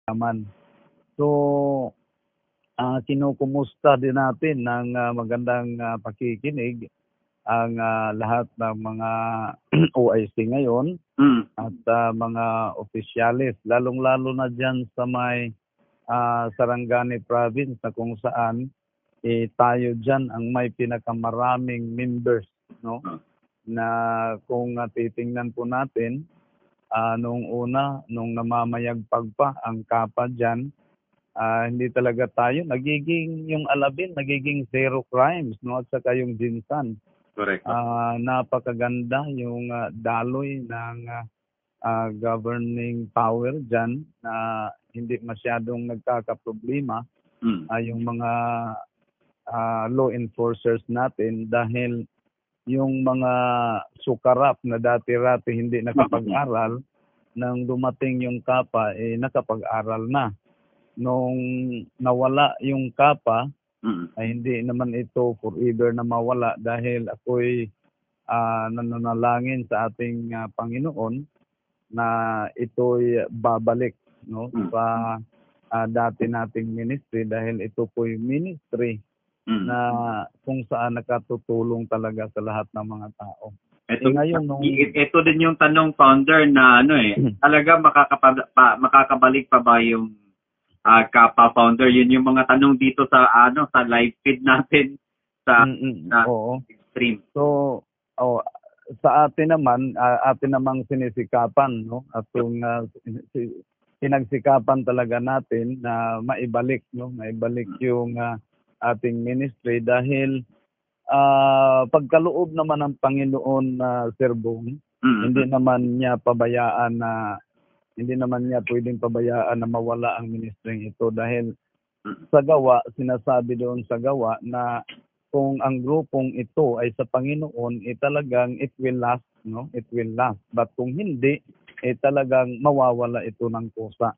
naman. So, kinukumusta din natin ng magandang pakikinig ang lahat ng mga OIC ngayon at mga opisyalis, lalong-lalo na dyan sa may Sarangani province na kung saan tayo dyan ang may pinakamaraming members, no? Na kung titingnan po natin, nung una, nung namamayagpag pa ang Kapa dyan, hindi talaga tayo nagiging, yung Alabin, nagiging zero crimes, no? At saka yung Jinsan. Correct. Napakaganda yung daloy ng governing power dyan na hindi masyadong nagkakaproblema yung mga law enforcers natin dahil yung mga sukarap na dati-rati hindi nakapag-aral, nang dumating yung Kapa, nakapag-aral na. Nung nawala yung Kapa, ay hindi naman ito forever na mawala dahil ako'y nananalangin sa ating Panginoon na ito'y babalik, no, sa dati nating ministry dahil ito po'y ministry na kung saan nakatutulong talaga sa lahat ng mga tao. Ngayon, ito din yung tanong, Founder, na talaga makakabalik pa ba yung Kapa, Founder? Yun yung mga tanong dito sa sa live feed natin sa stream. So, sa atin naman, atin namang sinisikapan, no? At kung pinagsikapan talaga natin na maibalik, no? Maibalik yung ating ministry dahil pagkaloob naman ng Panginoon Sir Bong, hindi naman niya pwedeng pabayaan na mawala ang ministry ito dahil sa gawa, sinasabi doon sa gawa na kung ang grupong ito ay sa Panginoon, talagang it will last, no? It will last. But kung hindi, talagang mawawala ito ng kusa.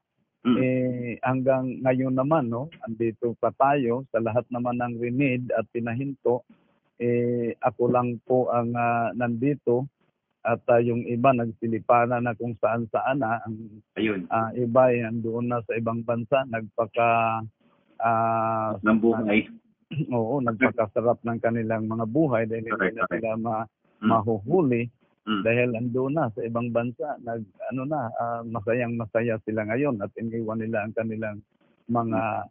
Hanggang ngayon naman, no, andito pa tayo sa lahat naman ng rinid at pinahinto. Ako lang po ang nandito at yung iba nagsilipanan na kung saan-saan na. Ang iba ay andoon na sa ibang bansa, ng buhay. Oo, nagpakasarap ng kanilang mga buhay dahil hindi na sila mahuhuli. Dahil andun na sa ibang bansa, masayang-masaya sila ngayon at iniwan nila ang kanilang mga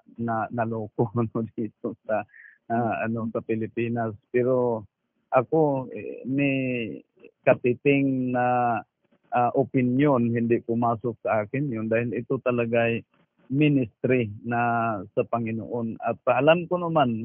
naloko dito sa sa Pilipinas. Pero ako may katiting na opinion, hindi pumasok sa akin yun dahil ito talaga ay ministry na sa Panginoon. At alam ko naman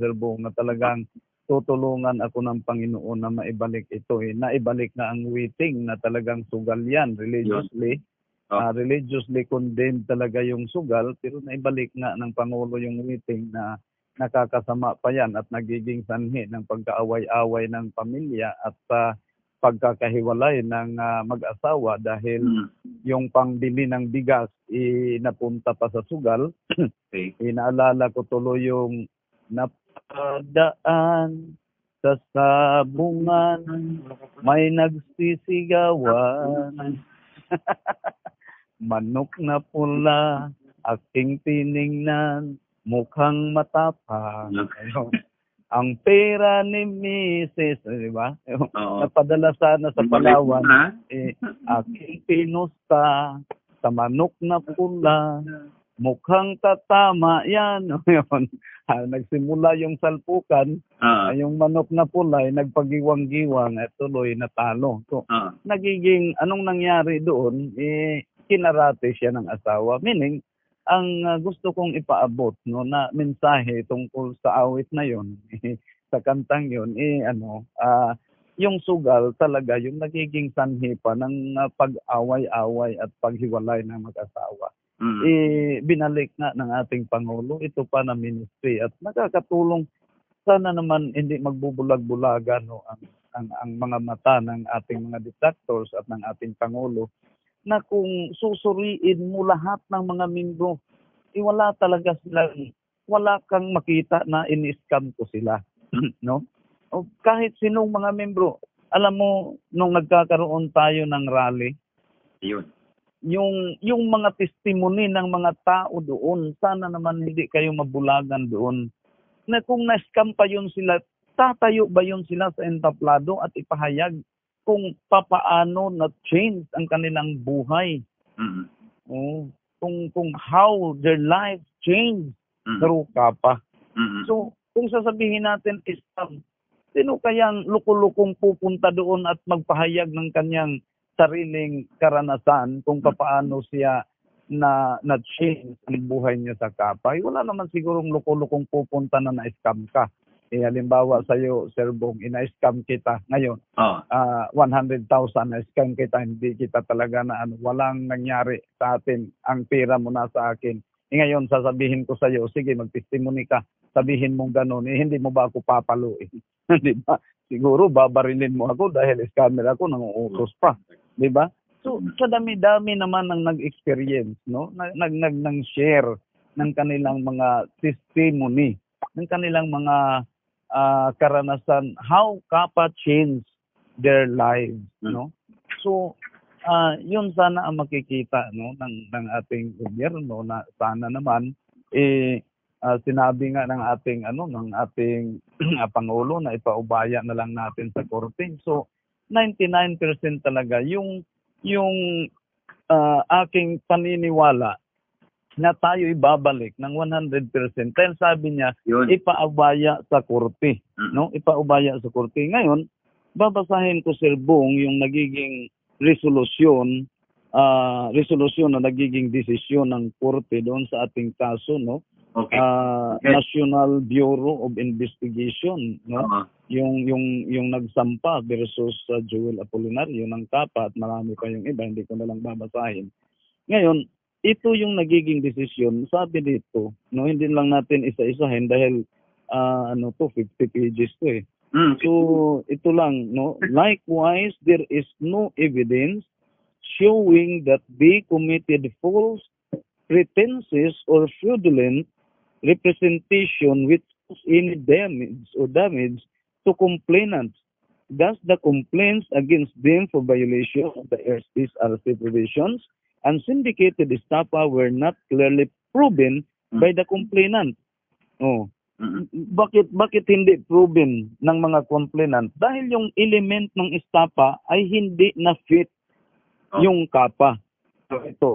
Sir Bong, na talagang tutulungan ako ng Panginoon na maibalik ito. Naibalik na ang waiting na talagang sugal yan religiously. Religiously condemned talaga yung sugal, pero naibalik nga ng Pangulo yung waiting na nakakasama pa yan at nagiging sanhi ng pagkaaway-away ng pamilya at pagkakahiwalay ng mag-asawa dahil yung pangbili ng bigas napunta pa sa sugal. Inaalala ko tuloy yung napadaan sa sabungan, may nagsisigawan. Manok na pula, aking tiningnan, mukhang matapang. Ang pera ni Mrs. Di ba? Napadala sana sa Palawan. Aking pinusta sa manok na pula. Mukhang tatama yan. Nagsimula yung salpukan. Yung manok na pula ay nagpagiwang-giwang at tuloy natalo. So, nagiging, anong nangyari doon? Kinarate siya ng asawa. Meaning, ang gusto kong ipaabot, no, na mensahe tungkol sa awit na yon, sa kantang yon, yung sugal talaga yung nagiging sanhi pa ng pag-away-away at paghiwalay ng mag-asawa. Binalik nga ng ating Pangulo ito pa na ministry at nakakatulong. Sana naman hindi magbubulag-bulagan, no, ang mga mata ng ating mga detractors at ng ating Pangulo na kung susuriin mo lahat ng mga membro, wala talaga sila, wala kang makita na ini-scam ko sila. No? O kahit sinong mga membro, alam mo, nung nagkakaroon tayo ng rally, yung mga testimony ng mga tao doon, sana naman hindi kayo mabulagan doon. Na kung na-scam pa yun sila, tatayo ba yun sila sa entablado at ipahayag kung papaano na-change ang kanilang buhay? Mm. Oh, kung how their life changed Mm. through kapa. Mm. So, kung sasabihin natin scam, sino kayang lukulukong pupunta doon at magpahayag ng kanyang sariling karanasan kung paano siya na-change ang buhay niya sa kapay? Wala naman sigurong lukulukong pupunta na na-scam ka. Halimbawa sa'yo, Sir Bong, ina-scam kita ngayon. 100,000 na-scam kita, hindi kita talaga na walang nangyari sa atin. Ang pera mo na sa akin. Ngayon, sasabihin ko sa'yo, sige, mag-testimony ka. Sabihin mong gano'n, hindi mo ba ako papaluin? Di ba? Siguro, babarilin mo ako dahil scammer ako, nanguutos pa. Di ba? So, sa dami-dami naman ng nag-experience, no? Nang-share ng kanilang mga testimony, ng kanilang mga karanasan, how kapa change their lives, no? So, yun sana ang makikita, no, ng ating gobyerno, na sana naman sinabi nga ng ating pangulo na ipaubaya na lang natin sa korte. So 99% talaga yung aking paniniwala na tayo ibabalik ng 100%. Dahil sabi niya, Yun. ipaubaya sa korte, no? Ipaubaya sa korte. Ngayon, babasahin ko, Sir Bong, yung nagiging resolusyon na nagiging desisyon ng korte doon sa ating kaso, no? Okay. National Bureau of Investigation, no? Yung nagsampa versus Joel Apolinario ng kapa, at marami pa yung iba, hindi ko na lang babasahin. Ngayon, ito yung nagiging desisyon. Sabi dito, no, hindi lang natin isa-isahin dahil 50 pages to eh. So, ito lang, no? Likewise, there is no evidence showing that they committed false pretenses or fraudulent representation which caused any damage to complainants. Thus, the complaints against them for violation of the SRC provisions and syndicated estafa were not clearly proven by the complainant. Oh. Bakit hindi proven ng mga complainant? Dahil yung element ng estafa ay hindi na fit yung kapa. So ito,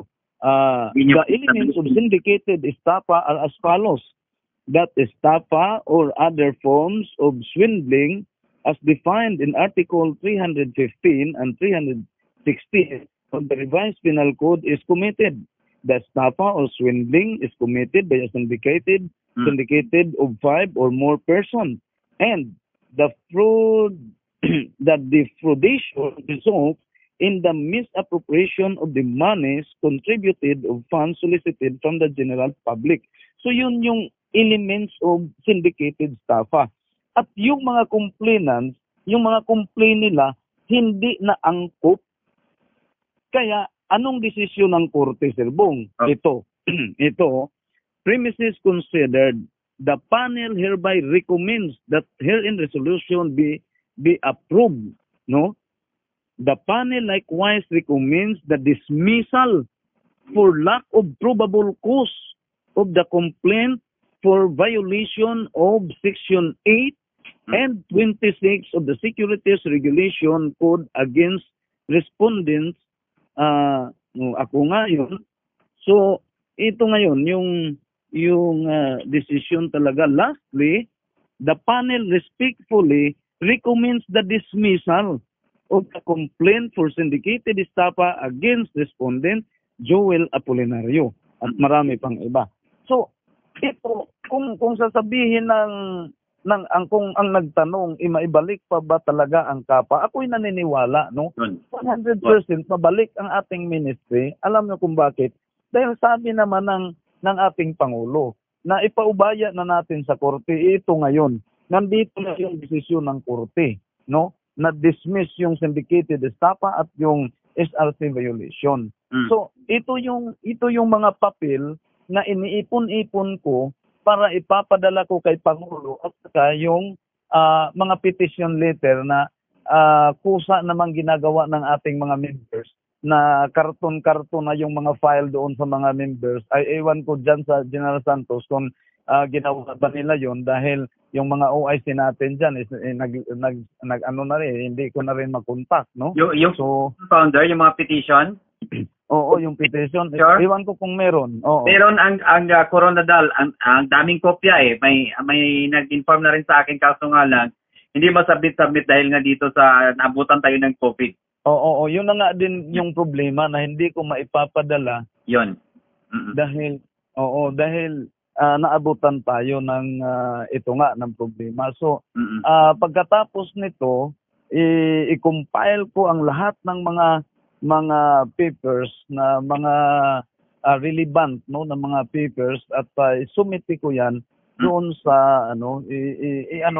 the elements of syndicated estafa are as follows: that estafa or other forms of swindling as defined in Article 315 and 316 of the Revised Penal Code is committed. The estafa or swindling is committed by a syndicated of 5 or more persons, and the fraud that defraudation results in the misappropriation of the monies contributed of funds solicited from the general public. So yun yung elements of syndicated estafa. At yung mga complainants, yung mga complaint nila, hindi na angkop. Kaya anong desisyon ng korte, Sir Bong? Ito, premises considered, the panel hereby recommends that herein resolution be approved, no? The panel likewise recommends the dismissal for lack of probable cause of the complaint for violation of Section 8 and 26 of the Securities Regulation Code against respondents. Ako nga yun. So, ito ngayon, yung decision talaga. Lastly, the panel respectfully recommends the dismissal of the complaint for syndicated estafa against respondent Joel Apolinario at marami pang iba. So, ito, kung sasabihin kung ang nagtanong, maibalik pa ba talaga ang kapa? Ako'y naniniwala, no? 100% mabalik ang ating ministry. Alam niyo kung bakit? Dahil sabi naman ng ating Pangulo na ipaubaya na natin sa korte. Ito ngayon, nandito na yung desisyon ng korte, no? Na-dismiss yung syndicated estafa at yung SRC violation. So, ito yung mga papel na iniipon-ipon ko para ipapadala ko kay Pangulo at saka yung mga petition letter na kusa namang ginagawa ng ating mga members na karton-karton na yung mga file doon sa mga members. Ay ewan ko dyan sa General Santos kung ginawa ba nila yon dahil yung mga OIC natin dyan is nag ano na rin, hindi ko na rin makontak, no? Yung So, founder, yung mga petition, oo, yung petition. Sure. Ewan ko kung meron. Oo. meron ang Coronadal, ang daming kopya eh. May nag-inform na rin sa akin, kaso nga lang, hindi masubmit dahil nga dito sa naabutan tayo ng COVID. Oo, yun na nga din yung problema na hindi ko maipapadala Yun. dahil naabutan tayo ng ito nga ng problema. So, pagkatapos nito, i-compile ko ang lahat ng mga papers na mga relevant, no, na mga papers at isumiti ko 'yan doon sa ano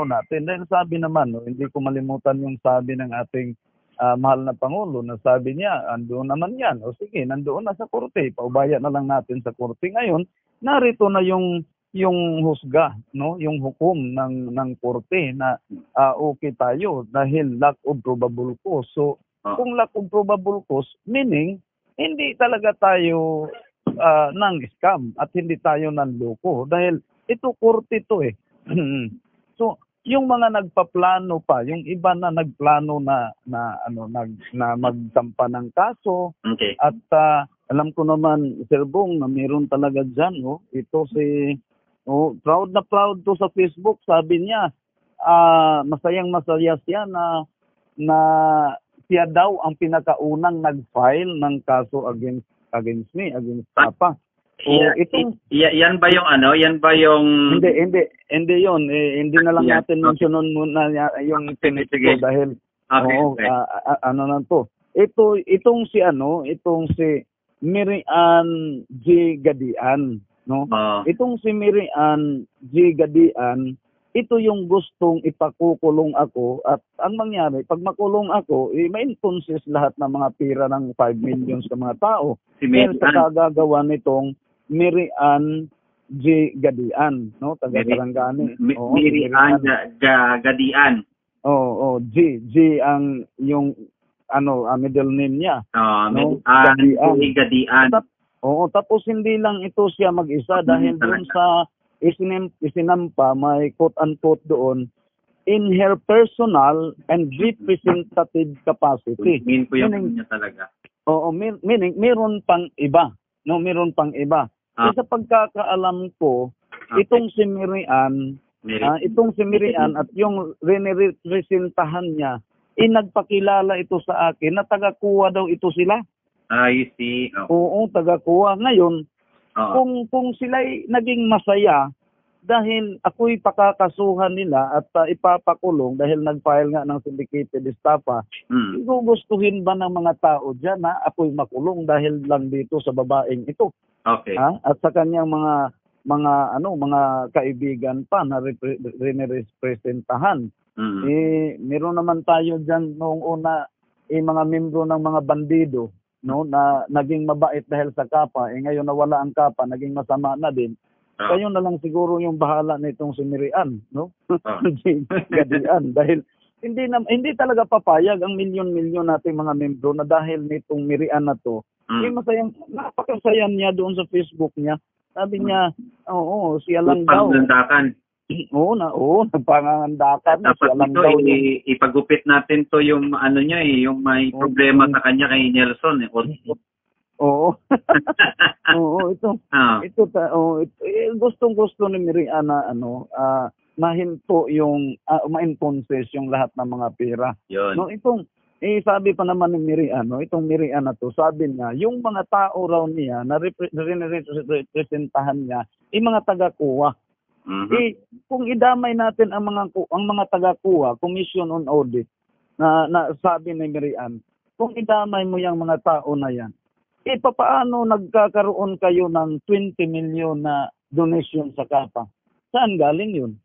natin. Dahil sabi naman, no, hindi ko malimutan yung sabi ng ating mahal na Pangulo na sabi niya, andoon naman yan. O sige, nandoon na sa korte. Paubaya na lang natin sa korte. Ngayon, narito na yung husga, no? Yung hukom ng korte na okay tayo dahil lack of probable cause. So, kung lack of probable cause, meaning, hindi talaga tayo nang scam at hindi tayo nanloko. Dahil ito korte to eh. So, yung mga nagpaplano pa, yung iba na nagplano na magsampa ng kaso. Okay. At alam ko naman, Sir Bong, na meron talaga dyan, no? Ito proud na proud to sa Facebook, sabi niya, masayang masaya siya na siya daw ang pinakaunang nag-file ng kaso against me, against Papa. Yan ba yung yan ba yung... Hindi yun. Hindi na lang natin mentionon muna yung pinit ko dahil ano na to. Itong si Miriam G. Gadian, no? Itong si Miriam G. Gadian, ito yung gustong ipakukulong ako at ang mangyari, pag makulong ako, ma-inconsist lahat ng mga pira ng 5 million sa mga tao. Dahil sa kagagawa nitong Miriam G. Gadian, no? Taga Sarangani. Miriam Gadian. G ang yung middle name niya. Gadian. Tapos hindi lang ito siya mag-isa dahil doon sa isinampa, may quote-unquote doon, in her personal and representative capacity. Meaning niya talaga. Meaning meron pang iba. No, meron pang iba. Sa pagkakaalam ko, itong si Miriam at yung representahan niya, nagpakilala ito sa akin na taga-kuha daw ito sila. I see. Oo, taga-kuha. Ngayon, kung sila'y naging masaya dahil ako'y pakakasuhan nila at ipapakulong dahil nag-file nga ng syndicated estafa, gugustuhin ba ng mga tao dyan na ako'y makulong dahil lang dito sa babaeng ito? Okay. At sa kanyang mga kaibigan pa na representahan. Meron naman tayo dyan noong una mga membro ng mga bandido, no, na naging mabait dahil sa kapa, ngayon nawala ang kapa, naging masama na din. Kayo na lang siguro yung bahala nitong si Miriam, no? Gadian, dahil hindi talaga papayag ang milyon-milyon nating mga membro na dahil nitong Miriam na to, napakasaya niya doon sa Facebook niya. Sabi niya, siya lang daw. Pangandakan. Nagpangandakan. Dapat ipagupit natin to yung niya yung may problema sa kanya kay Nelson. Gustong-gusto ni Miriam na mahinto yung ma-enconces yung lahat ng mga pera. Yun. No, sabi pa naman ni Miriam, itong Miriam na to, sabi niya, yung mga tao raw niya na representahan niya, mga taga-kuha. Kung idamay natin ang mga taga-kuha, Commission on Audit, na sabi ni Miriam, kung idamay mo yung mga tao na yan, papaano nagkakaroon kayo ng 20 million na donation sa kapa? Saan galing yun?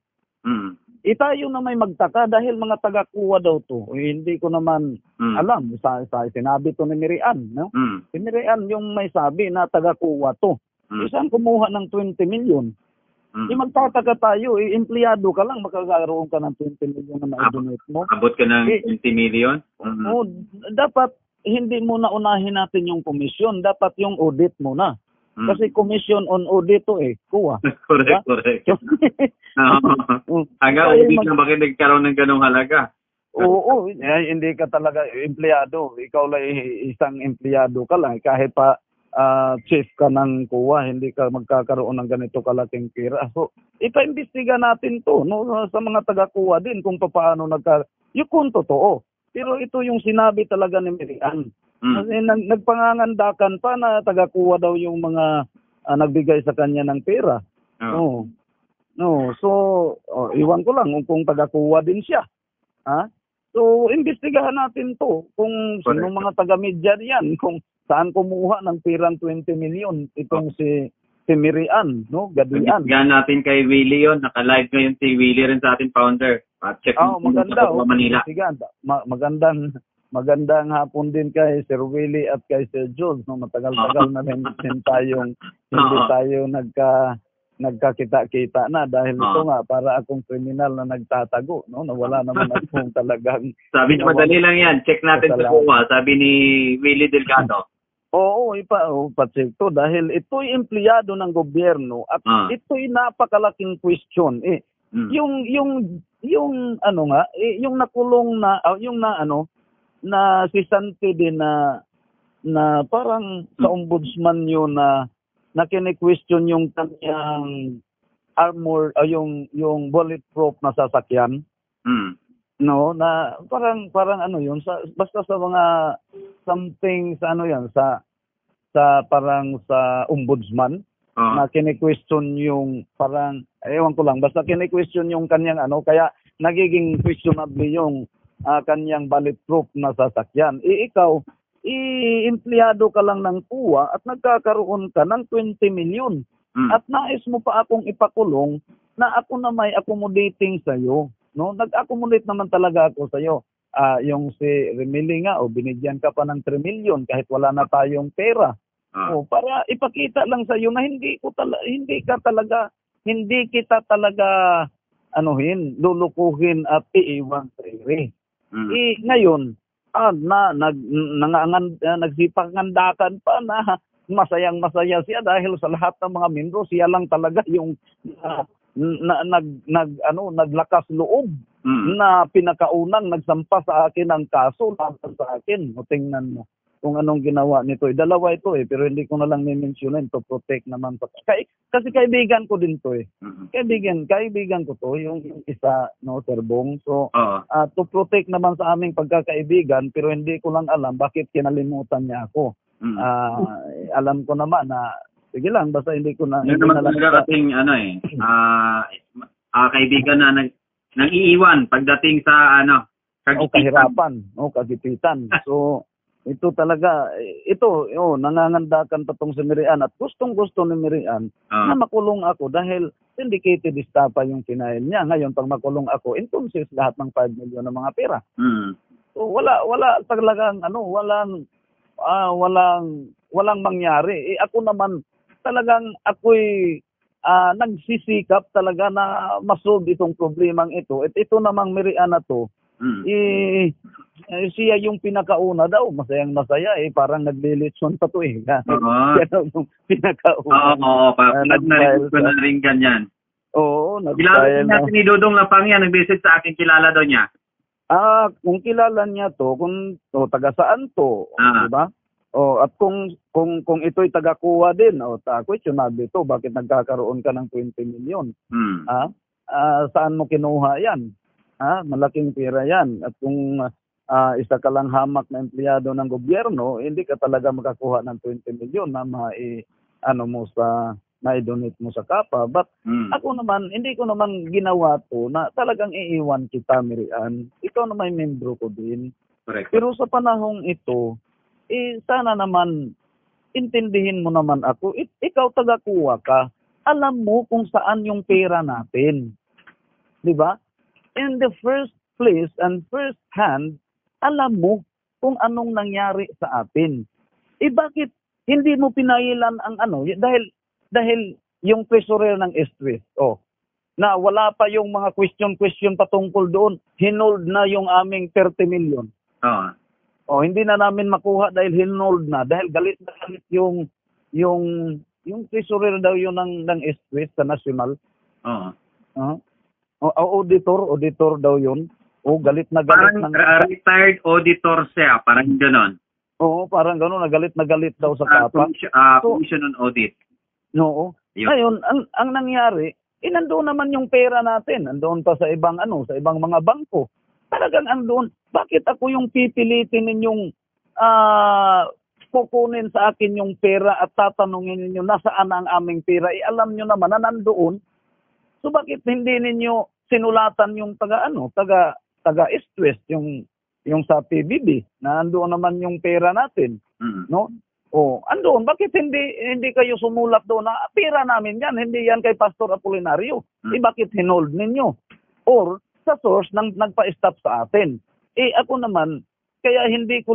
Tayo na may magtaka dahil mga taga-kuha daw to. Hindi ko naman alam. Sinabi to ni Miriam, no? Si Miriam yung may sabi na taga-kuha to. Saan kumuha ng 20 million? Magtataka tayo, empleyado ka lang, makakaroon ka ng 20 million na ma-donate mo. Abot ka ng 20 million? Dapat hindi muna unahin natin yung komisyon, dapat yung audit muna. Mm. Kasi commission on audit to kuha. Correct, correct. Hanggang hindi na bakit nagkaroon ng ganong halaga. Oo, hindi ka talaga empleyado. Ikaw lang isang empleyado ka lang. Kahit pa chief ka ng kuha, hindi ka magkakaroon ng ganito kalaking pera. So, ipa-imbestiga natin to, no, sa mga taga-kuha din kung paano yung kung totoo. Pero ito yung sinabi talaga ni Miriam. Kasi nagpangangandakan pa na taga-kuha daw yung mga nagbigay sa kanya ng pera. Oh. No. So, iwan ko lang kung taga-kuha din siya. Ha? So, imbestigahan natin to kung sino mga taga-media yan, kung saan kumuha ng pirang 20 million itong si Miriam, no? Gadian. Imbestigahan natin kay Willie yun. Naka-live ngayon si Willie rin sa ating founder. Check maganda. sa Manila. Magandang hapon din kay Sir Willie at kay Sir Jules. No? Matagal-tagal na rin tayong hindi tayo nagkakita-kita na dahil ito nga para akong kriminal na nagtatago, no? Nawala naman akong talagang sabi niya madali lang yan. Check natin sa kuha. Sabi ni Willie Delgado. Oo, pa-check to dahil ito'y empleyado ng gobyerno at ito'y napakalaking question. Yung ano nga, yung nakulong na na si Santi din na parang sa ombudsman yun na kine-question yung kanyang armor, yung bulletproof na sasakyan. No, na parang ano yun, basta sa mga something sa ano yan, sa parang sa ombudsman na kine-question yung parang, ewan ko lang, basta kine-question yung kanyang kaya nagiging questionable yung kanyang bulletproof na sasakyan. Ikaw, empleyado ka lang ng kuha at nagkakaroon ka ng 20 million. At nais mo pa akong ipakulong na ako na may accommodating sa'yo. No? Nag-accommodate naman talaga ako sa'yo. Yung si Remili nga, binigyan ka pa ng 3 million kahit wala na tayong pera. Para ipakita lang sa'yo na hindi kita talaga lulukuhin at iiwan sa ere. Ngayon, nagsipangandakan pa na masayang-masaya siya dahil sa lahat ng mga membro, siya lang talaga yung naglakas loob na pinakaunang nagsampa sa akin ng kaso laban sa akin. O tingnan mo kung anong ginawa nito. Dalawa ito pero hindi ko na lang ni-mentionin to protect naman sa kasi kaibigan ko din to Kaibigan ko to yung isa, no, Sir Bong. So to protect naman sa aming pagkakaibigan, pero hindi ko lang alam bakit kinalimutan niya ako. Alam ko naman na sige lang, basta hindi ko na yun naman talaga ating kaibigan na nang iiwan pagdating sa kahirapan, kagipitan. So ito talaga, nangangandakan pa tong si Miriam at gustong-gusto ni Miriam na makulong ako dahil syndicated estafa yung final niya. Ngayon, pag makulong ako, entonces lahat ng 5 million ng mga pera. So wala talagang walang mangyari. Ako naman talagang ako'y nagsisikap talaga na masolve itong problemang ito. At ito namang Miriam na to, siya yung pinakauna daw, masayang-masaya parang naglilitson pa to Siya yung pinakauna. Narinig ko na rin ganyan. Oo, kilala natin ni Dodong Lapang yan, nag-visit sa akin, kilala daw niya. Kung kilala niya to, kung taga saan to, di ba? At kung ito'y taga-kuha din, questionable to, bakit nagkakaroon ka ng 20 million? Saan mo kinuha yan? Malaking pera yan. At kung isa ka lang hamak na empleyado ng gobyerno, hindi ka talaga makakuha ng 20 million na na-donate mo sa kapa. But ako naman, hindi ko naman ginawa to na talagang iiwan kita, Miriam. Ikaw na may membro ko din. Correct. Pero sa panahong ito, sana naman intindihin mo naman ako. Ikaw taga-kuha ka. Alam mo kung saan yung pera natin. Di ba? In the first place and first hand, alam mo kung anong nangyari sa atin. Bakit hindi mo pinailan ang dahil yung treasurer ng Estrés, na wala pa yung mga question patungkol doon, hinold na yung aming 30 million. hindi na namin makuha dahil hinold na. Dahil galit na galit yung treasurer daw yun ng East-West sa national. Oo. Auditor daw yun. Galit na galit. Parang retired auditor siya, parang gano'n. Oo, parang gano'n, na galit daw sa kapa. Commission on audit. Oo. Yun. Ngayon, ang nangyari, nandoon naman yung pera natin. Nandoon pa sa ibang sa ibang mga bangko. Talagang andoon. Bakit ako yung pipilitin ninyong kukunin sa akin yung pera at tatanungin ninyo nasaan ang aming pera? Alam nyo naman na nandoon. So bakit hindi ninyo sinulatan yung taga East-West, yung sa PBB, na andoon naman yung pera natin, no? Andoon, bakit hindi kayo sumulat doon na pera namin yan, hindi yan kay Pastor Apolinario? Bakit hinold ninyo? Or sa source nagpa-stop sa atin. Ako naman, kaya hindi ko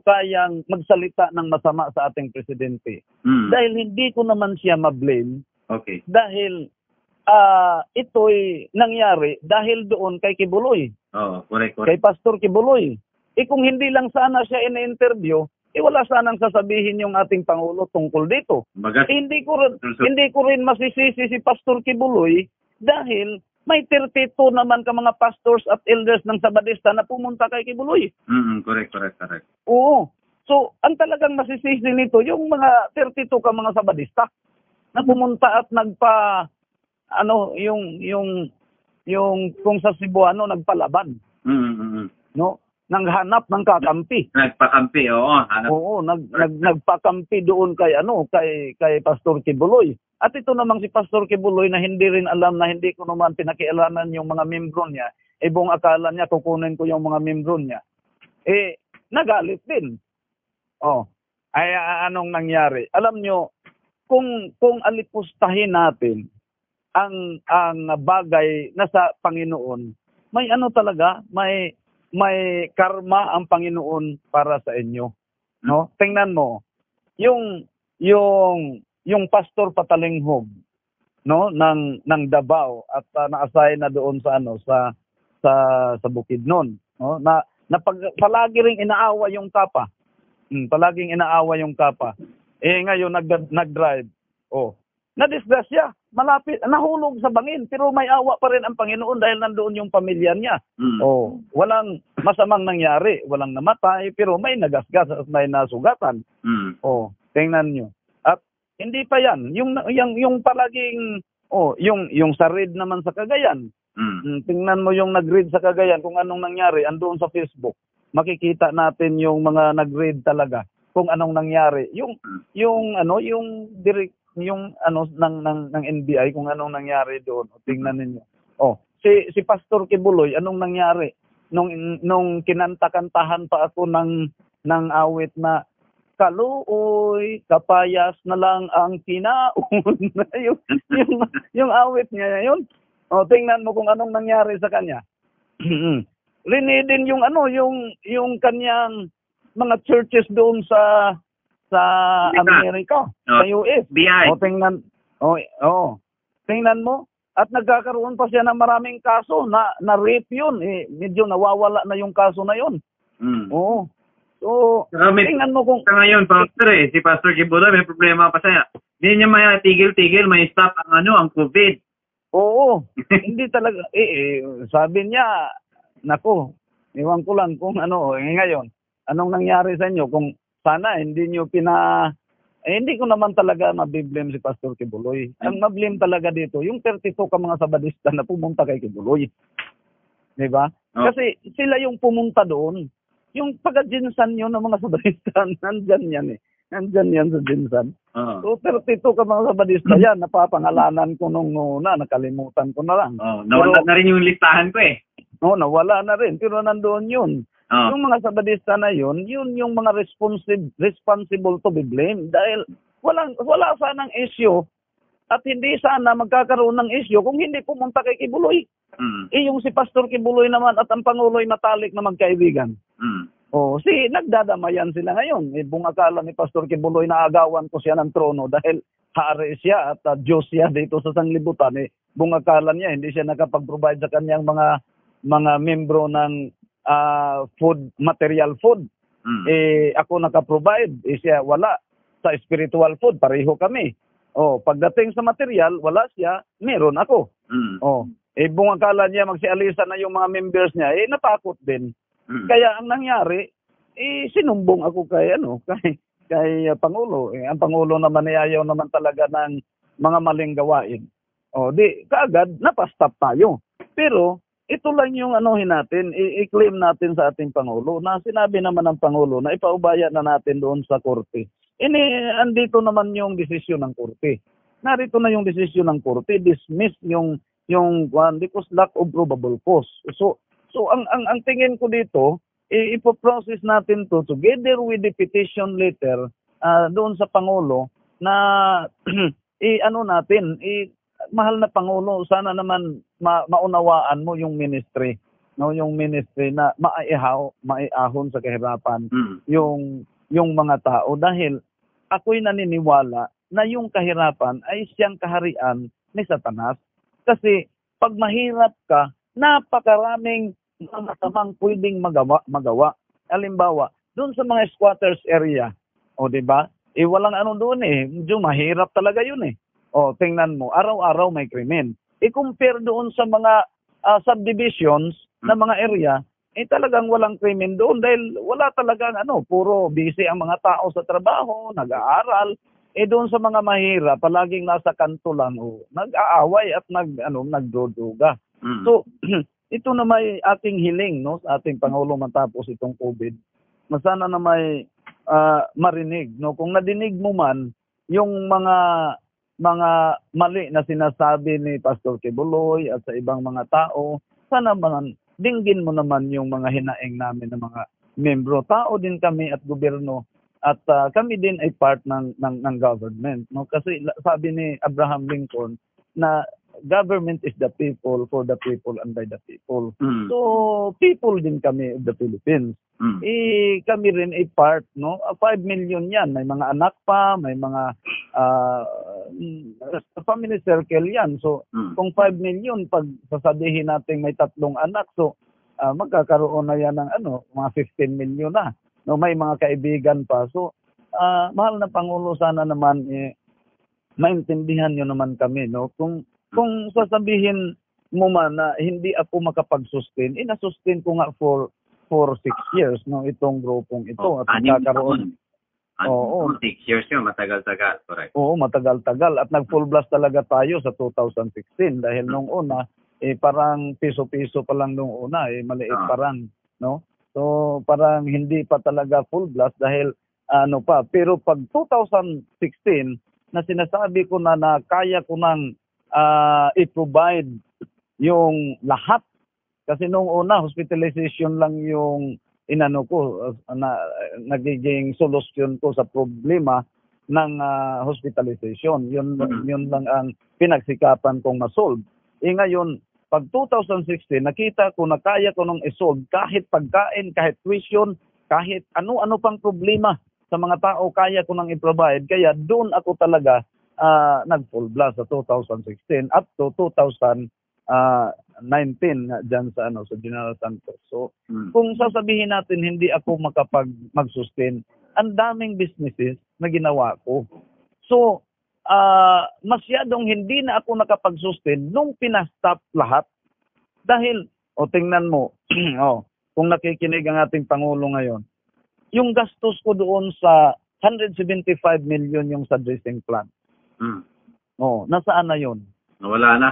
kayang magsalita ng masama sa ating presidente. Dahil hindi ko naman siya ma-blame. Okay. Dahil ito'y nangyari dahil doon kay Kibuloy. Correct. Kay Pastor Kibuloy. Kung hindi lang sana siya in-interview, wala sanang sasabihin yung ating Pangulo tungkol dito. Hindi ko rin masisisi si Pastor Kibuloy dahil may 32 naman ka mga pastors at elders ng Sabadista na pumunta kay Kibuloy. Correct. Oo. So, ang talagang masisisi nito, yung mga 32 ka mga Sabadista na pumunta at yung kung sa Cebuano nagpalaban. No? Nanghanap ng kakampi. Nagpakampi, oo. Nagpakampi doon kay Pastor Kibuloy. At ito namang si Pastor Kibuloy na hindi rin alam na hindi ko naman pinakialaman yung mga membro niya, buong akala niya kukunin ko yung mga membro niya. Nagalit din. Anong nangyari? Alam nyo, kung alipustahin natin ang bagay na sa Panginoon, may talaga, may karma ang Panginoon para sa inyo. No? Tingnan mo, yung pastor Patalinghog, no, ng Davao at na-assign na doon sa Bukidnon, no, na palagi ring inaawa yung kapa. Palaging inaawa yung kapa. Ngayon nag-drive. Na-disgrasya, malapit, nahulog sa bangin, pero may awa pa rin ang Panginoon dahil nandoon yung pamilya niya. Walang masamang nangyari, walang namatay, pero may nagasgas at may nasugatan. Tingnan nyo. At hindi pa yan, yung palaging, yung sa raid naman sa Cagayan. Tingnan mo yung nag-raid sa Cagayan, kung anong nangyari, andoon sa Facebook. Makikita natin yung mga nag-raid talaga, kung anong nangyari. Yung ng NBI kung anong nangyari doon. Tingnan ninyo. Si Pastor Kibuloy, anong nangyari nung kinanta-kantahan pa ako ng awit na kaluoy, kapayas na lang ang kinaun. yung awit niya yun. Tingnan mo kung anong nangyari sa kanya. Linidin yung kanyang mga churches doon sa Amerika, sa US. Tingnan mo. At nagkakaroon pa siya ng maraming kaso na rape yun. Medyo nawawala na yung kaso na yun. So, tingnan mo kung... Ngayon, Pastor, si Pastor Kibuloy, may problema pa siya. Hindi niya may tigil-tigil, may stop ang COVID. Hindi talaga. Sabi niya, nako, iwan ko lang kung ngayon, anong nangyari sa inyo? Kung sana hindi nyo hindi ko naman talaga mabiblame si Pastor Kibuloy. Ang mablame talaga dito, yung 32 ka mga Sabadista na pumunta kay Kibuloy. Diba? Kasi sila yung pumunta doon. Yung pagka-jinsan yun ng mga Sabadista, nandyan yan Nandyan yan sa jinsan. So 32 ka mga Sabadista yan, napapangalanan ko nung una, nakalimutan ko na lang. Nawala na rin yung listahan ko eh. Nawala na rin, pero nandoon yun. Yung mga Sabadista na yun yung mga responsible to be blamed dahil wala sanang issue at hindi sana magkakaroon ng issue kung hindi pumunta kay Kibuloy. Yung si Pastor Kibuloy naman at ang Pangulo'y matalik na magkaibigan. Nagdadamayan sila ngayon. Buong akala ni Pastor Kibuloy na agawan ko siya ng trono dahil hari siya at Diyos siya dito sa sanglibutan. Buong akala niya hindi siya nakapag-provide sa kanyang mga membro ng food, material food. Ako naka-provide, siya wala. Sa spiritual food, pareho kami. Pagdating sa material, wala siya, meron ako. Buong akala niya magsialisa na yung mga members niya, natakot din. Kaya ang nangyari, sinumbong ako kay Pangulo. Ang Pangulo naman ayaw naman talaga ng mga maling gawain. Di kaagad napastop tayo. Pero ito lang yung natin, i-claim natin sa ating Pangulo na sinabi naman ng Pangulo na ipaubaya na natin doon sa korte. Andito naman yung desisyon ng korte. Narito na yung desisyon ng korte, dismiss yung because lack of probable cause. So ang tingin ko dito, ipo-process natin to together with the petition letter doon sa Pangulo na mahal na Pangulo, sana naman maunawaan mo yung ministry, yung ministry na maiahon sa kahirapan yung mga tao, dahil ako'y naniniwala na yung kahirapan ay siyang kaharian ni Satanas. Kasi pag mahirap ka, napakaraming masamang pwedeng magawa. Halimbawa, doon sa mga squatters area, di ba? Walang doon medyo mahirap talaga yun tingnan mo, araw-araw may krimen. I-compare doon sa mga subdivisions na mga area, talagang walang krimen doon dahil wala talagang puro busy ang mga tao sa trabaho, nag-aaral. Doon sa mga mahirap, palaging nasa kanto lang, nag-aaway at nagduduga. So, ito na may ating hiling sa ating Pangulo matapos itong COVID. Sana na may marinig. Kung nadinig mo man yung mga mali na sinasabi ni Pastor Kibuloy at sa ibang mga tao, sana man dinggin mo naman yung mga hinaing namin ng mga membro. Tao din kami at gobyerno at kami din ay part ng government. Kasi sabi ni Abraham Lincoln na government is the people, for the people, and by the people. So, people din kami of the Philippines. Kami rin ay part, 5 million yan. May mga anak pa, may mga family circle yan. So, kung 5 million, pag sasabihin natin may 3 anak, so, magkakaroon na yan ng mga 15 million na. May mga kaibigan pa. So, mahal na Pangulo, sana naman, maintindihan nyo naman kami, Kung sasabihin mo man na hindi ako makapag-sustain, ina-sustain ko nga for 6 years itong grupong ito. At nagkakaroon. 6 years yun, matagal-tagal. Correct. Oo, matagal-tagal. At nag-full blast talaga tayo sa 2016 dahil nung una, parang piso-piso pa lang nung una, maliit parang, So, parang hindi pa talaga full blast dahil pa. Pero pag 2016, na sinasabi ko na kaya ko nang i-provide yung lahat. Kasi nung una, hospitalization lang yung nagiging solusyon ko sa problema ng hospitalization. Yun lang ang pinagsikapan kong masolve. Ngayon, pag 2016, nakita ko na kaya ko nang isolve kahit pagkain, kahit tuition, kahit ano-ano pang problema sa mga tao, kaya ko nang i-provide. Kaya doon ako talaga nag-full blast sa 2016 up to 2019 dyan sa General Santos. So, kung sasabihin natin hindi ako mag-sustain, ang daming businesses na ginawa ko. So, masyadong hindi na ako nakapag-sustain nung pinastop lahat. Dahil, tingnan mo, kung nakikinig ang ating Pangulo ngayon, yung gastos ko doon sa 175 million yung sa dressing plant. Nasaan na yun? Nawala na.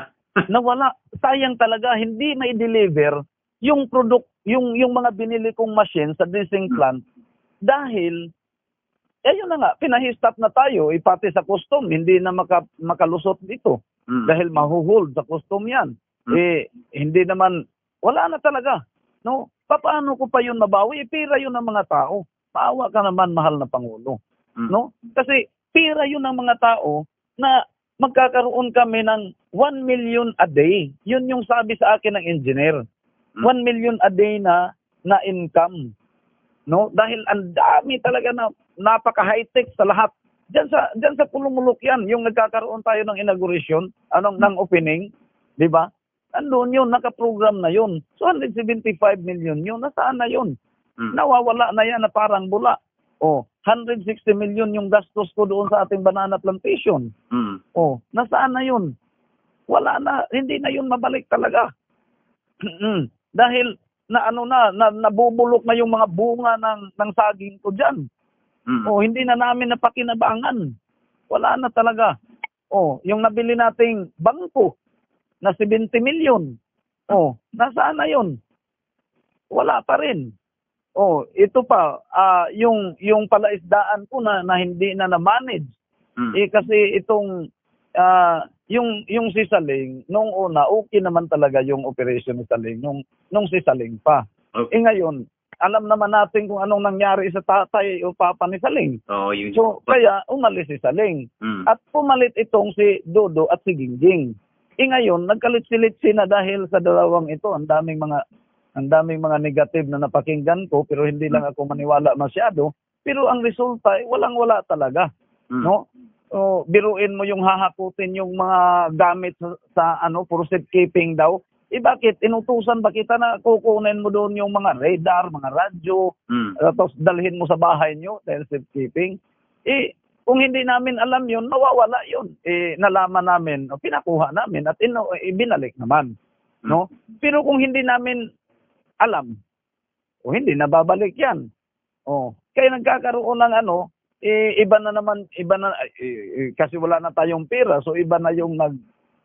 Nawala. Sayang talaga, hindi mai-deliver yung product, yung mga binili kong machine sa dressing plant dahil yun na nga, pinahistop na tayo, pati sa custom, hindi na makalusot dito dahil mahuhold sa custom yan. Hindi naman, wala na talaga. Paano ko pa yun mabawi? Pira yun ng mga tao. Paawa ka naman, mahal na Pangulo. Kasi pira yun ng mga tao na magkakaroon kami ng 1 million a day. Yun yung sabi sa akin ng engineer. 1 million a day na income. Dahil ang dami talaga na napaka-high-tech sa lahat. Diyan sa Pulumulok yan, yung nagkakaroon tayo ng inauguration, ng opening, di ba? Andun yun, nakaprogram na yun. So 175 million yun, nasaan na yun? Nawawala na yan na parang bula. 160 million yung gastos ko doon sa ating banana plantation. Nasaan na yun? Wala na, hindi na yun mabalik talaga. Dahil nabubulok na yung mga bunga ng saging ko diyan. Hindi na namin napakinabangan. Wala na talaga. Yung nabili nating bangko na 70 million. Nasaan na yun? Wala pa rin. Ito pa, yung palaisdaan ko na hindi na na-manage. Kasi itong, yung sisaling, nung una, okay naman talaga yung operation ni Saling, nung sisaling pa. Okay. Ngayon, alam naman natin kung anong nangyari sa tatay o papa ni Saling. So, kaya umalis si Saling. At pumalit itong si Dodo at si Gingging. Ngayon, nagkalit-silitsi na dahil sa dalawang ito. Ang daming mga negative na napakinggan ko, pero hindi lang ako maniwala masyado. Pero ang resulta, walang-wala talaga. No? Biruin mo yung hahakutin yung mga gamit sa for safekeeping daw. Bakit? Inutusan ba kita na kukunin mo doon yung mga radar, mga radyo, tapos dalhin mo sa bahay nyo dahil safekeeping? Kung hindi namin alam yun, nawawala yun. Nalaman namin, pinakuha namin at ibinalik naman. No? Pero kung hindi namin alam, hindi nababalik yan. Kaya nagkakaroon ng iba na kasi wala na tayong pera, so iba na yung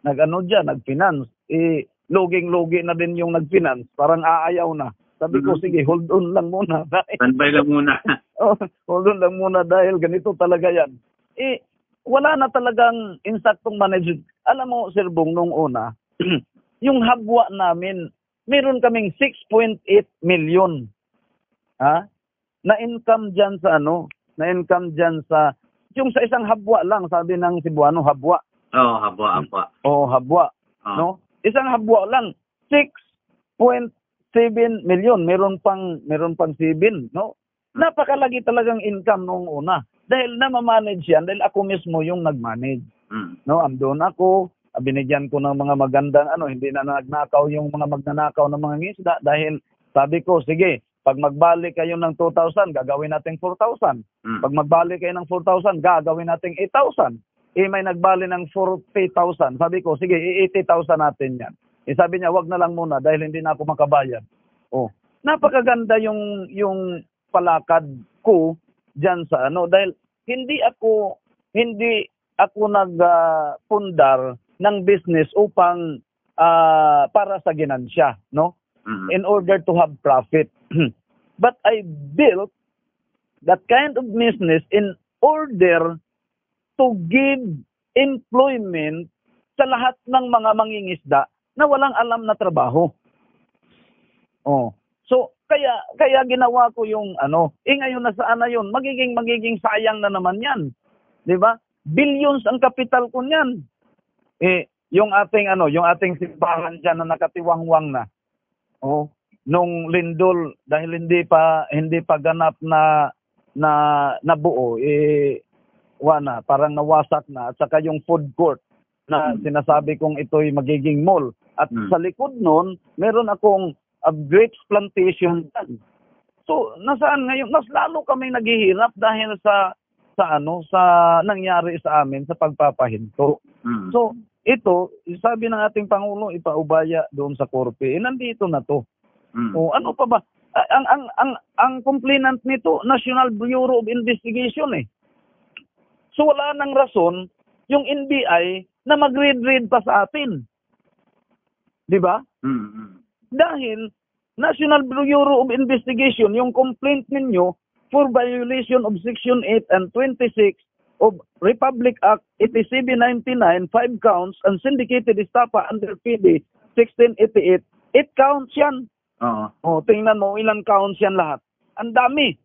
nag-finance. Loging-logi na din yung nag-finance, parang aayaw na. Sabi ko, sige, hold on lang muna. Standby lang muna. Hold on lang muna dahil ganito talaga yan. Wala na talagang insaktong management. Alam mo, Sir Bong, nung una, yung habwa namin, meron kaming 6.8 million. Na income dyan sa yung sa isang habwa lang, sabi ng Cebuano, habwa. Habwa. No? Isang habwa lang, 6.7 million. Meron pang 7, no? Napakalagi talagang income nung una. Dahil namamanage yan, dahil ako mismo yung nag-manage. No, andun ako, binigyan ko ng mga magandang hindi na nagnakaw yung mga magnanakaw ng mga ngisda dahil sabi ko, sige, pag magbalik kayo ng 2,000, gagawin natin 4,000. Pag magbalik kayo ng 4,000, gagawin natin 8,000. May nagbali ng 40,000. Sabi ko, sige, 80,000 natin yan. Sabi niya, wag na lang muna dahil hindi na ako makabayad. Napakaganda yung palakad ko dyan sa dahil hindi ako nagpundar ng business upang para sa ginansya, no? In order to have profit. But I built that kind of business in order to give employment sa lahat ng mga mangingisda na walang alam na trabaho. So kaya ginawa ko yung ngayon nasaan na yun? Magiging sayang na naman 'yan. 'Di ba? Billions ang kapital ko niyan. Yung ating simbahan diyan na nakatiwangwang na. Nung lindol dahil hindi pa ganap na buo parang nawasak na at saka yung food court na sinasabi kong ito'y magiging mall at sa likod nun meron akong grapes plantation. So nasaan ngayon mas lalo kaming naghihirap dahil sa nangyari sa amin sa pagpapahinto. So ito sabi ng ating pangulo ipaubaya doon sa korte nandito na to. Ano pa ba ang complainant nito National Bureau of Investigation So wala nang rason yung NBI na mag-read pa sa atin. 'Di ba? Dahil National Bureau of Investigation yung complaint ninyo for violation of Section 8 and 26 of Republic Act 8799, 5 counts and syndicated estafa under PD 1688, 8 counts yan. Tingnan mo ilang counts yan lahat. Ang dami.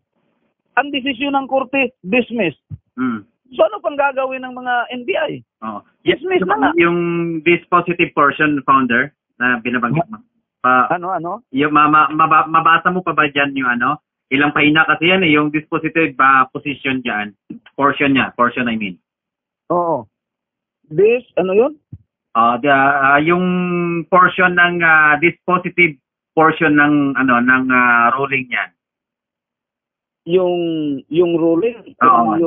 Ang desisyon ng korte dismissed. So ano pang gagawin ng mga NBI? Yes, Dismiss na nga. Yung dispositive portion, founder, na binabanggit mo. Yung mabasa mo pa ba dyan yung ilang pahina kasi yan yung dispositive position dyan. Portion I mean. Oo. Yun? Yung portion ng dispositive portion ng ruling niyan. Yung ruling, Oo.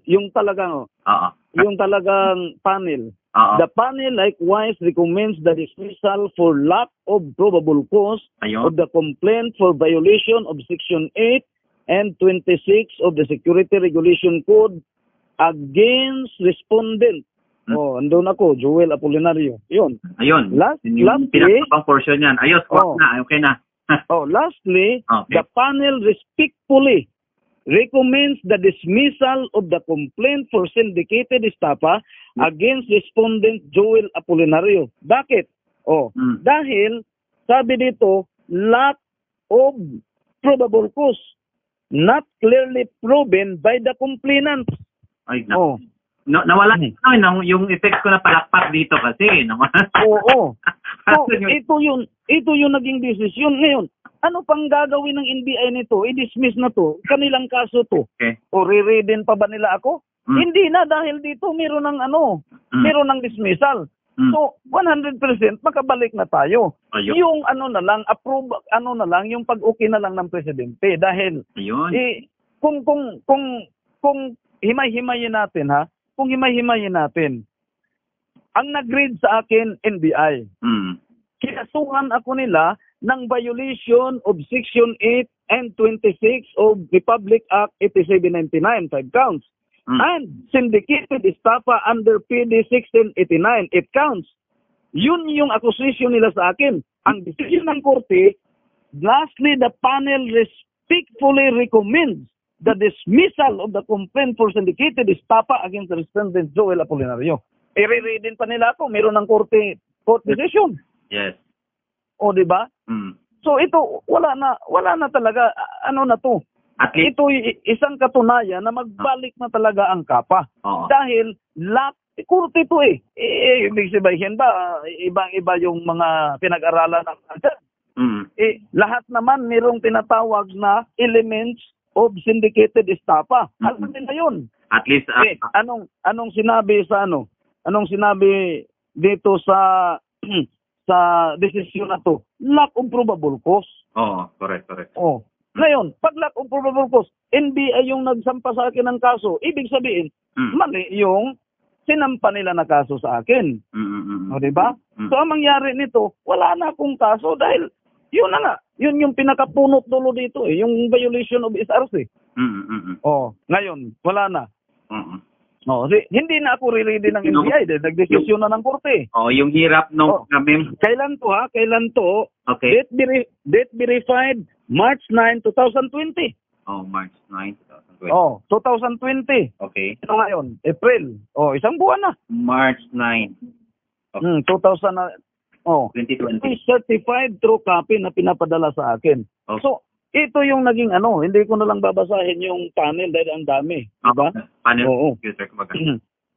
yung talagang Oo. yung talagang panel. Oo. The panel likewise recommends the dismissal for lack of probable cause Ayun. of the complaint for violation of Section 8 and 26 of the Security Regulation Code against respondent. Andun ako, Joel Apolinario. Yun. Ayun. Lastly, pinakabang portion yan. Ayos, okay na. lastly, Okay. the panel respectfully recommends the dismissal of the complaint for syndicated estafa against respondent Joel Apolinario. Bakit? Dahil sabi dito, lack of probable cause, not clearly proven by the complainant. Ay, nawala yung effect ko na palakpak dito kasi. Oo. So, ito yung naging desisyon ngayon. Ano pang gagawin ng NBI nito? I-dismiss na to. Kanilang kaso to. Okay. O re-readin pa ba nila ako? Hindi na dahil dito meron ng meron ng dismissal. So 100% makabalik na tayo. Ayun. Yung approve yung pag-okay na lang ng presidente dahil Ayun. kung himay-himayin natin kung himay-himayin natin. Ang nag-read sa akin NBI. Kinasuhan ako nila ng violation of Section 8 and 26 of Republic Act 8799, 5 counts. And syndicated estafa under PD 1689, 8 counts. Yun yung accusation nila sa akin. Ang decision ng korte, lastly, the panel respectfully recommends the dismissal of the complaint for syndicated estafa against the respondent Joel Apolinario. I-readin pa nila ako, meron ng court decision. Yes. O, di ba? So ito, wala na talaga, na to. At least, Ito isang katunayan na magbalik na talaga ang kapa. Dahil kurte ito ibig sabihin ba, ibang-iba yung mga pinag-aralan ng agad. Lahat naman mayroong tinatawag na elements of syndicated estafa. Alam nila yun. At least, anong sinabi sa Anong sinabi dito sa desisyon na to? Lack of probable cause. Correct. Ngayon, pag lack of probable cause, NBI yung nagsampa sa akin ng kaso, ibig sabihin, mali yung sinampa nila na kaso sa akin. O, diba? So, ang mangyari nito, wala na akong kaso dahil yun na nga. Yun yung pinakapunot dulo dito yung violation of SRC. Ngayon, wala na. Hindi na ako re-ready ng NBI dahil nagdesisyon na ng korte. Yung hirap Kailan to? Okay. Date verified March 9, 2020. March 9, 2020. 2020. Okay. Ito ngayon, April. Isang buwan na. March 9. 2000 na. 2020. Certified true copy na pinapadala sa akin. Okay. So, ito yung naging hindi ko na lang babasahin yung panel dahil ang dami. Diba? Panel.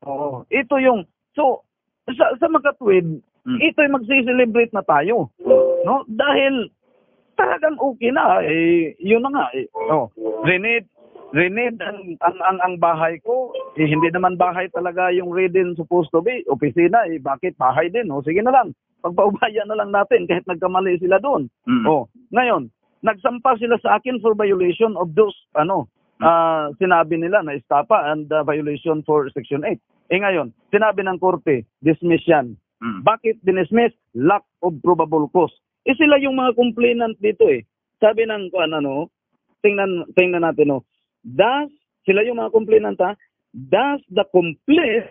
Oo. Ito yung, so, sa makatwid, ito yung magsiselebrate na tayo. No? Dahil, talagang okay na. Yun na nga. Rened ang bahay ko. Hindi naman bahay talaga yung Reden supposed to be. Opisina. Bakit bahay din? Sige na lang. Pagpaubaya na lang natin kahit nagkamali sila doon. Ngayon, nagsampa sila sa akin for violation of those, sinabi nila na estafa and violation for Section 8. Ngayon, sinabi ng korte, dismiss yan. Bakit dinismiss? Lack of probable cause. Sila yung mga complainant dito Sabi ng, tingnan natin, sila yung mga complainant does the complaint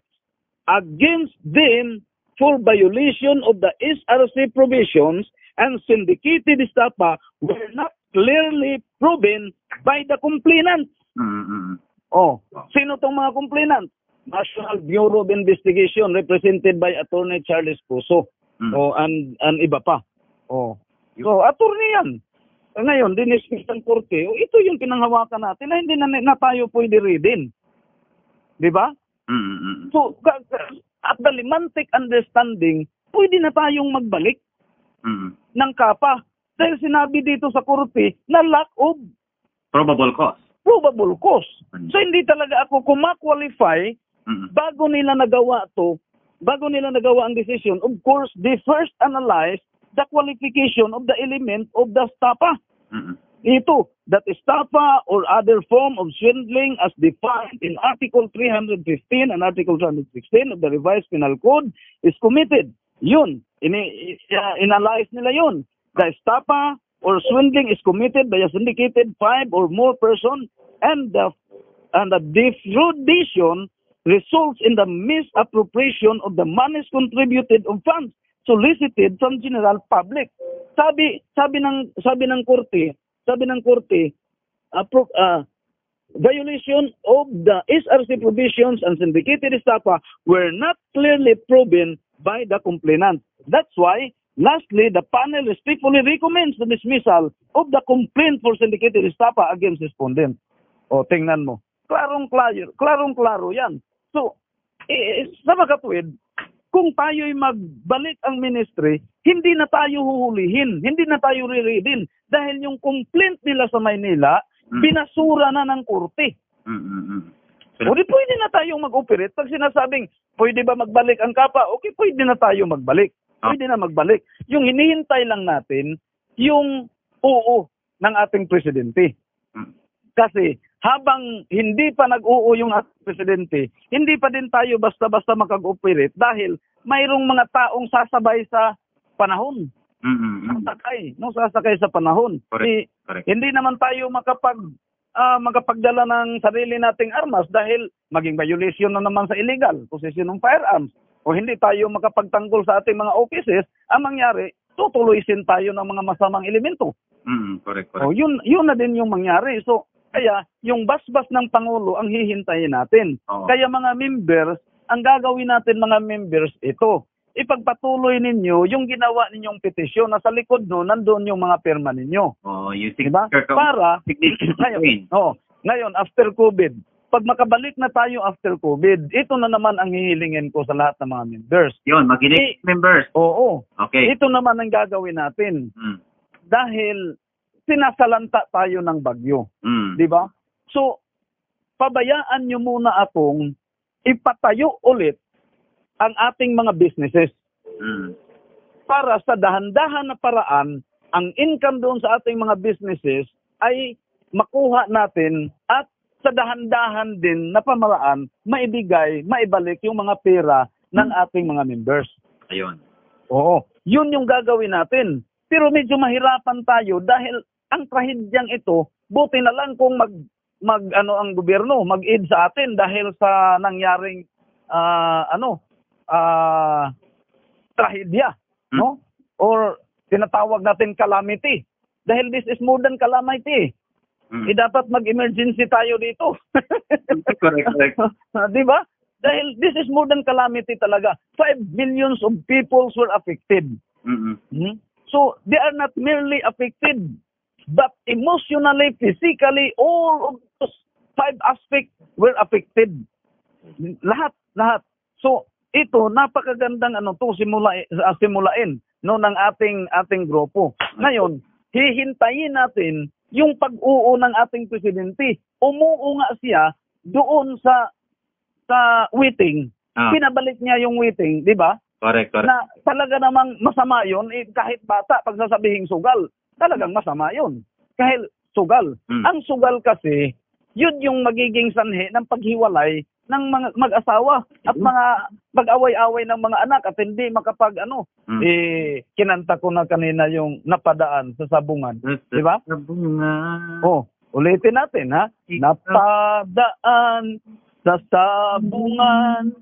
against them for violation of the SRC provisions and syndicated estafa were not clearly proven by the complainant. Sino tong mga complainant? National Bureau of Investigation represented by Attorney Charles Puso. And iba pa. So, attorney yan. Ngayon, dinismiss ng korte. Ito yung pinanghawakan natin na hindi na tayo pwede readin. Di ba? So, at the limantic understanding, pwede na tayong magbalik ng kapa. Dahil sinabi dito sa korte na lack of probable cause. So, hindi talaga ako kumakwalify bago nila nagawa to bago nila nagawa ang decision, of course, they first analyze the qualification of the element of the estafa. Mm-mm. Ito, that estafa or other form of swindling as defined in Article 315 and Article 316 of the Revised Penal Code is committed. Yun, inanalyze nila yun. The estafa or swindling is committed by a syndicated 5 or more person and the defraudation results in the misappropriation of the monies contributed of funds solicited from general public. Sabi ng korte, violation of the SRC provisions and syndicated estafa were not clearly proven by the complainant. That's why, lastly, the panel respectfully recommends the dismissal of the complaint for syndicated estafa against respondent. O, tingnan mo. Klarong-klaro yan. So, sa makatwid, kung tayo'y magbalik ang ministry, hindi na tayo huhulihin, hindi na tayo riridin dahil yung complaint nila sa Maynila, binasura na ng korte. O di pwede na tayong mag-operate. Pag sinasabing, pwede ba magbalik ang kapa? Okay, pwede na tayo magbalik. Pwede na magbalik. Yung hinihintay lang natin, yung oo ng ating presidente. Kasi habang hindi pa nag-oo yung ating presidente, hindi pa din tayo basta-basta makag-operate dahil mayroong mga taong sasabay sa panahon. Sasakay sa panahon. Correct. Hindi naman tayo makapagdala ng sarili nating armas dahil maging violation na naman sa illegal possession ng firearms. O hindi tayo makapagtanggol sa ating mga offices, ang mangyari, tutuloysin tayo ng mga masamang elemento. Correct. O yun na din yung mangyari. So, kaya yung basbas ng Pangulo ang hihintayin natin. Kaya mga members, ang gagawin natin mga members ito, ipagpatuloy ninyo yung ginawa ninyong petisyon na sa likod no, nandun yung mga pirma ninyo. Yung diba? Para, ngayon, after COVID, pag makabalik na tayo after COVID, ito na naman ang hihilingin ko sa lahat ng mga members. Yun, makinig members. Oo. Okay. Ito naman ang gagawin natin. Dahil sinasalanta tayo ng bagyo. Di ba? So, pabayaan nyo muna akong ipatayo ulit ang ating mga businesses. Para sa dahan-dahan na paraan, ang income doon sa ating mga businesses ay makuha natin at sa dahan-dahan din na pamaraan, maibalik yung mga pera ng ating mga members. Ayun. Oo. Yun yung gagawin natin. Pero medyo mahirapan tayo dahil ang trahedyang ito, buti na lang kung ang gobyerno mag-aid sa atin dahil sa nangyaring trahedya, no? Or tinatawag natin calamity. Dahil this is more than calamity. Dapat mag-emergency tayo dito. Correct. Di ba? Dahil this is more than calamity talaga. 5 millions of people were affected. So, they are not merely affected, but emotionally, physically, all of those 5 aspects were affected. Lahat. So, ito, napakagandang simulain no, ng ating grupo. Ngayon, hihintayin natin yung pag-uo ng ating presidente. Umuo nga siya doon sa waiting. Pinabalik niya yung waiting, di ba? Correct. Na talaga namang masama yun, kahit bata, pag sasabihing sugal, talagang masama yun. Kahit sugal. Ang sugal kasi, yun yung magiging sanhi ng paghiwalay ng mga mag-asawa at mga pag-away-away ng mga anak at hindi kinanta ko na kanina yung napadaan sa sabungan. Di ba? Sabungan. Ulitin natin ha. Napadaan sa sabungan,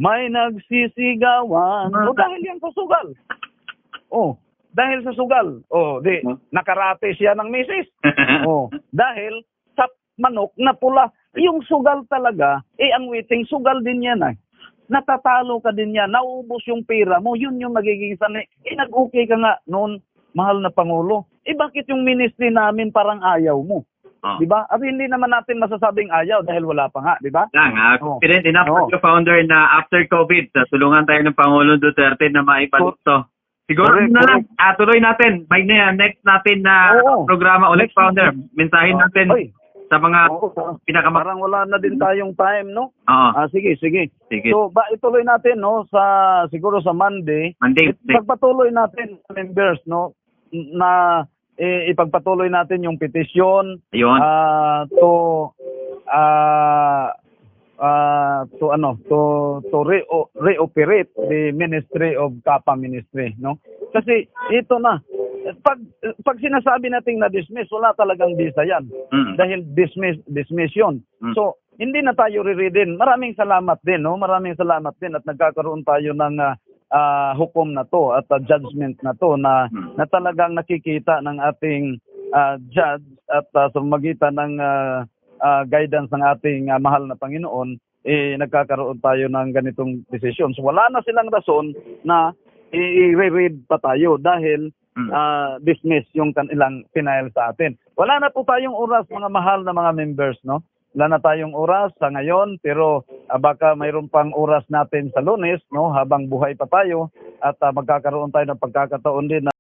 may nagsisigawan. Dahil yan sa sugal. Dahil sa sugal. Nakarate siya ng misis. Dahil sa manok na pula. Yung sugal talaga, ang waiting, sugal din yan natatalo ka din yan, naubos yung pera mo, yun yung magiging sanay. Nag-okay ka nga noon, mahal na Pangulo. Bakit yung ministry namin parang ayaw mo? Di ba? At hindi naman natin masasabing ayaw dahil wala pa nga, di ba? Confident enough founder na after COVID, tulungan tayo ng Pangulo Duterte na maibalik to. Siguro lang, tuloy natin. By next natin na programa ulit, founder. Mensahin natin Sa mga Oo, pinakamak... parang wala na din tayong time, no? Oo, Sige, sige. sige. So, ituloy natin, no, siguro sa Monday. Monday. Pagpatuloy natin, members, no, na ipagpatuloy natin yung petition Ayun. to reoperate the Ministry of Kapa Ministry, no? Kasi ito na, pag sinasabi nating na-dismiss, wala talagang visa yan. Mm. Dahil dismiss yun. Mm. So, hindi na tayo riridin. Maraming salamat din, no? Maraming salamat din at nagkakaroon tayo ng hukom na to at judgment na to na talagang nakikita ng ating judge at sa magitan ng guidance ng ating mahal na Panginoon, nagkakaroon tayo ng ganitong desisyon. So, wala na silang rason na i-read pa tayo dahil dismiss yung kanilang final sa atin. Wala na po tayong oras, mga mahal na mga members, no? Wala na tayong oras sa ngayon, pero baka mayroon pang oras natin sa Lunes, no? Habang buhay pa tayo at magkakaroon tayo ng pagkakataon din na